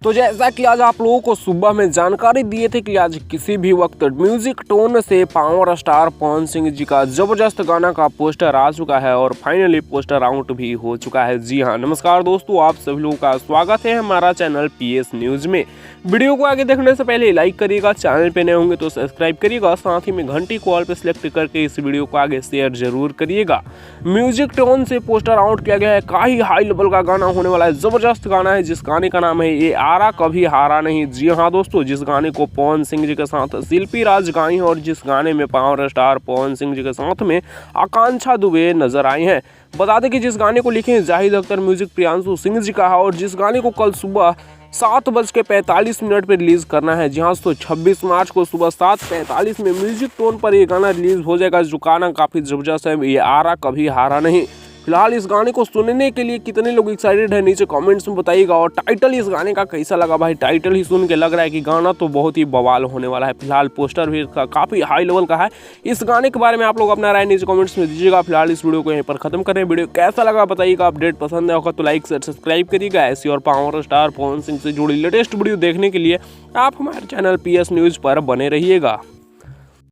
तो जैसा कि आज आप लोगों को सुबह में जानकारी दिए थे कि आज किसी भी वक्त म्यूजिक टोन से पावर स्टार पवन सिंह जी का जबरदस्त गाना का पोस्टर आ चुका है और फाइनली पोस्टर आउट भी हो चुका है। जी हाँ, नमस्कार दोस्तों, आप सभी लोगों का स्वागत है हमारा चैनल पीएस न्यूज में। वीडियो को आगे देखने से पहले लाइक करिएगा, चैनल पे नए होंगे तो सब्सक्राइब करिएगा, साथ ही में घंटी को ऑल पे सिलेक्ट करके इस वीडियो को आगे शेयर जरूर करिएगा। म्यूजिक टोन से पोस्टर आउट किया गया है, काफी हाई लेवल का गाना होने वाला है, जबरदस्त गाना है जिस गाने का नाम है ये आरा कभी हारा नहीं। जी हाँ दोस्तों, जिस गाने को पवन सिंह जी के साथ शिल्पी राज गाई हैं और जिस गाने में पावर स्टार पवन सिंह जी के साथ में आकांक्षा दुबे नजर आई हैं। बता दें कि जिस गाने को लिखे हैं जाहिद अख्तर, म्यूजिक प्रियांशु सिंह जी का है और जिस गाने को कल सुबह 7:45 पर रिलीज करना है। जी हाँ दोस्तों, 26 मार्च को सुबह 7:45 में म्यूजिक टोन पर ये गाना रिलीज हो जाएगा। जो गाना काफी जबरदस्त है, ये आरा कभी हारा नहीं। फिलहाल इस गाने को सुनने के लिए कितने लोग एक्साइटेड है नीचे कमेंट्स में बताइएगा। और टाइटल इस गाने का कैसा लगा भाई? टाइटल ही सुन के लग रहा है कि गाना तो बहुत ही बवाल होने वाला है। फिलहाल पोस्टर भी काफी हाई लेवल का है। इस गाने के बारे में आप लोग अपना राय नीचे कमेंट्स में दीजिएगा। फिलहाल इस वीडियो को यहीं पर खत्म करें। वीडियो कैसा लगा बताइएगा। अपडेट पसंद है तो लाइक शेयर सब्सक्राइब करिएगा। ऐसी और पावर स्टार पवन सिंह से जुड़ी लेटेस्ट वीडियो देखने के लिए आप हमारे चैनल पीएस न्यूज पर बने रहिएगा।